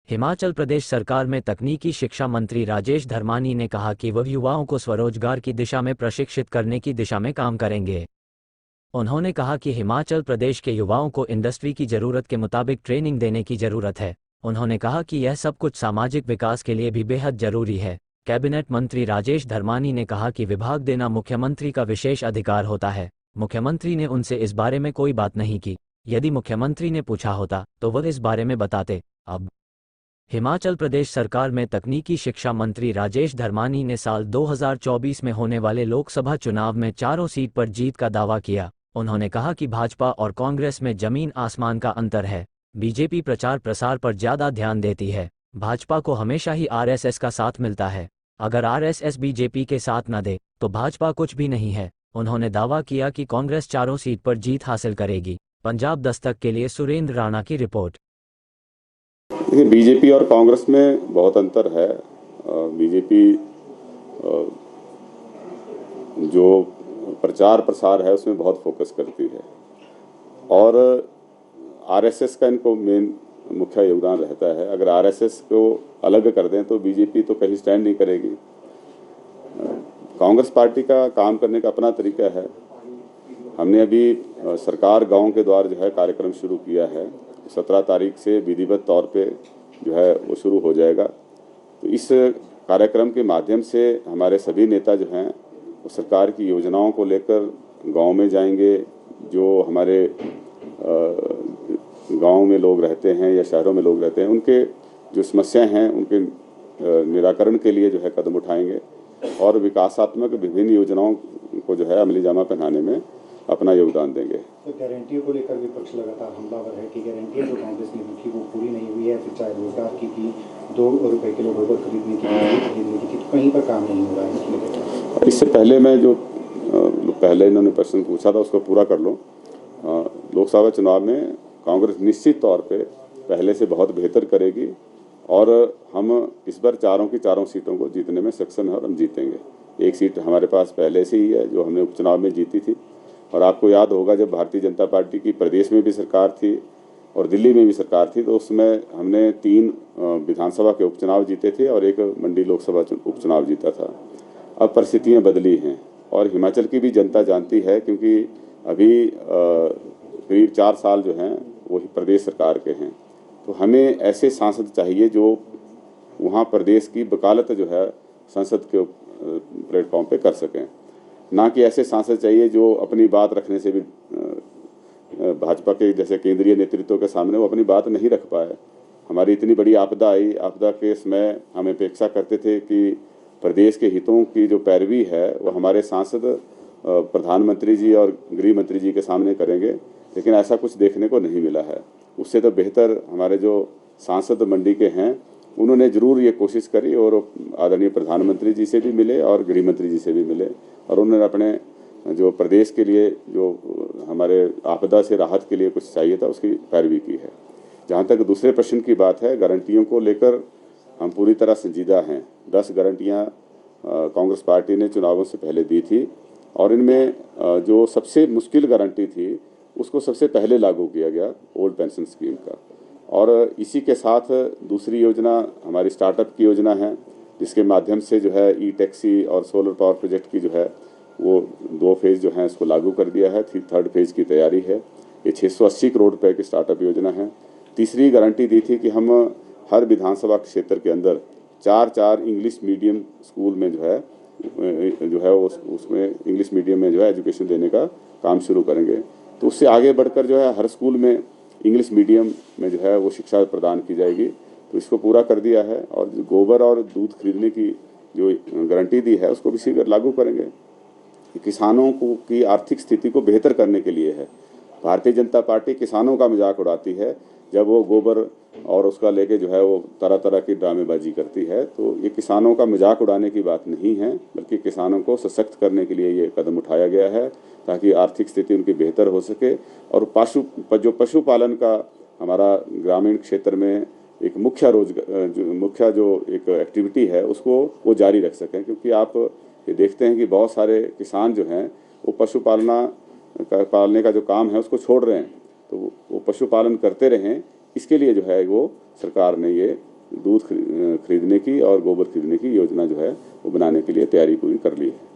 हिमाचल प्रदेश सरकार में तकनीकी शिक्षा मंत्री राजेश धर्मानी ने कहा कि वह युवाओं को स्वरोजगार की दिशा में प्रशिक्षित करने की दिशा में काम करेंगे। उन्होंने कहा कि हिमाचल प्रदेश के युवाओं को इंडस्ट्री की ज़रूरत के मुताबिक ट्रेनिंग देने की ज़रूरत है। उन्होंने कहा कि यह सब कुछ सामाजिक विकास के लिए भी बेहद ज़रूरी है। कैबिनेट मंत्री राजेश धर्मानी ने कहा कि विभाग देना मुख्यमंत्री का विशेष अधिकार होता है। मुख्यमंत्री ने उनसे इस बारे में कोई बात नहीं की। यदि मुख्यमंत्री ने पूछा होता तो वह इस बारे में बताते। अब हिमाचल प्रदेश सरकार में तकनीकी शिक्षा मंत्री राजेश धर्मानी ने साल 2024 में होने वाले लोकसभा चुनाव में चारों सीट पर जीत का दावा किया। उन्होंने कहा कि भाजपा और कांग्रेस में जमीन आसमान का अंतर है। बीजेपी प्रचार प्रसार पर ज़्यादा ध्यान देती है। भाजपा को हमेशा ही आरएसएस का साथ मिलता है। अगर आरएसएस बीजेपी के साथ न दे तो भाजपा कुछ भी नहीं है। उन्होंने दावा किया कि कांग्रेस चारों सीट पर जीत हासिल करेगी। पंजाब दस्तक के लिए सुरेंद्र राणा की रिपोर्ट। देखिए, बीजेपी और कांग्रेस में बहुत अंतर है। बीजेपी जो प्रचार प्रसार है उसमें बहुत फोकस करती है और आरएसएस का इनको मेन मुख्य योगदान रहता है। अगर आरएसएस को अलग कर दें तो बीजेपी तो कहीं स्टैंड नहीं करेगी। कांग्रेस पार्टी का काम करने का अपना तरीका है। हमने अभी सरकार गांव के द्वार जो है कार्यक्रम शुरू किया है। 17 तारीख से विधिवत तौर पे जो है वो शुरू हो जाएगा। तो इस कार्यक्रम के माध्यम से हमारे सभी नेता जो हैं वो सरकार की योजनाओं को लेकर गांव में जाएंगे। जो हमारे गांव में लोग रहते हैं या शहरों में लोग रहते हैं उनके जो समस्याएं हैं उनके निराकरण के लिए जो है कदम उठाएंगे और विकासात्मक विभिन्न योजनाओं को जो है अमली जामा पहनाने में अपना योगदान देंगे। तो गारंटियों को लेकर विपक्ष लगातार हमलावर है कि गारंटियां जो कांग्रेस ने रखी वो पूरी नहीं हुई है। फिर चाहे रोजगार की 2 रुपए किलो गोबर खरीदने की तो कहीं पर काम नहीं हो रहा है। और इससे पहले मैं जो पहले इन्होंने प्रश्न पूछा था उसको पूरा कर लूँ। लोकसभा चुनाव में कांग्रेस निश्चित तौर पर पहले से बहुत बेहतर करेगी और हम इस बार चारों सीटों को जीतने में सक्षम है और हम जीतेंगे। एक सीट हमारे पास पहले से ही है जो हमने उपचुनाव में जीती थी। और आपको याद होगा जब भारतीय जनता पार्टी की प्रदेश में भी सरकार थी और दिल्ली में भी सरकार थी तो उसमें हमने 3 विधानसभा के उपचुनाव जीते थे और 1 मंडी लोकसभा उपचुनाव जीता था। अब परिस्थितियां बदली हैं और हिमाचल की भी जनता जानती है क्योंकि अभी करीब 4 साल जो हैं वो प्रदेश सरकार के हैं। तो हमें ऐसे सांसद चाहिए जो वहाँ प्रदेश की वकालत जो है संसद के प्लेटफॉर्म पे कर सकें, ना कि ऐसे सांसद चाहिए जो अपनी बात रखने से भी भाजपा के जैसे केंद्रीय नेतृत्व के सामने वो अपनी बात नहीं रख पाए। हमारी इतनी बड़ी आपदा आई, आपदा के समय हम अपेक्षा करते थे कि प्रदेश के हितों की जो पैरवी है वो हमारे सांसद प्रधानमंत्री जी और गृह मंत्री जी के सामने करेंगे, लेकिन ऐसा कुछ देखने को नहीं मिला है। उससे तो बेहतर हमारे जो सांसद मंडी के हैं उन्होंने ज़रूर ये कोशिश करी और आदरणीय प्रधानमंत्री जी से भी मिले और गृह मंत्री जी से भी मिले और उन्होंने अपने जो प्रदेश के लिए जो हमारे आपदा से राहत के लिए कुछ चाहिए था उसकी पैरवी की है। जहाँ तक दूसरे प्रश्न की बात है, गारंटियों को लेकर हम पूरी तरह संजीदा हैं। 10 गारंटियाँ कांग्रेस पार्टी ने चुनावों से पहले दी थी और इनमें जो सबसे मुश्किल गारंटी थी उसको सबसे पहले लागू किया गया ओल्ड पेंशन स्कीम का। और इसी के साथ दूसरी योजना हमारी स्टार्टअप की योजना है जिसके माध्यम से जो है ई टैक्सी और सोलर पावर प्रोजेक्ट की जो है वो 2 फेज़ जो हैं इसको लागू कर दिया है। 3rd फेज़ की तैयारी है। ये 680 करोड़ रुपए की स्टार्टअप योजना है। तीसरी गारंटी दी थी कि हम हर विधानसभा क्षेत्र के अंदर 4 इंग्लिश मीडियम स्कूल में जो है उसमें इंग्लिश मीडियम में जो है एजुकेशन देने का काम शुरू करेंगे। तो उससे आगे बढ़कर जो है हर स्कूल में इंग्लिश मीडियम में जो है वो शिक्षा प्रदान की जाएगी। तो इसको पूरा कर दिया है और गोबर और दूध खरीदने की जो गारंटी दी है उसको भी लागू करेंगे। किसानों को की आर्थिक स्थिति को बेहतर करने के लिए है। भारतीय जनता पार्टी किसानों का मजाक उड़ाती है जब वो गोबर और उसका लेके जो है वो तरह तरह की ड्रामेबाजी करती है। तो ये किसानों का मजाक उड़ाने की बात नहीं है, बल्कि किसानों को सशक्त करने के लिए ये कदम उठाया गया है ताकि आर्थिक स्थिति उनकी बेहतर हो सके और पशुपालन का हमारा ग्रामीण क्षेत्र में एक मुख्य जो एक एक्टिविटी है उसको वो जारी रख सकें। क्योंकि आप ये देखते हैं कि बहुत सारे किसान जो हैं वो पालने का जो काम है उसको छोड़ रहे हैं। तो वो पशुपालन करते रहें, इसके लिए जो है वो सरकार ने ये दूध खरीदने की और गोबर खरीदने की योजना जो है वो बनाने के लिए तैयारी पूरी कर ली है।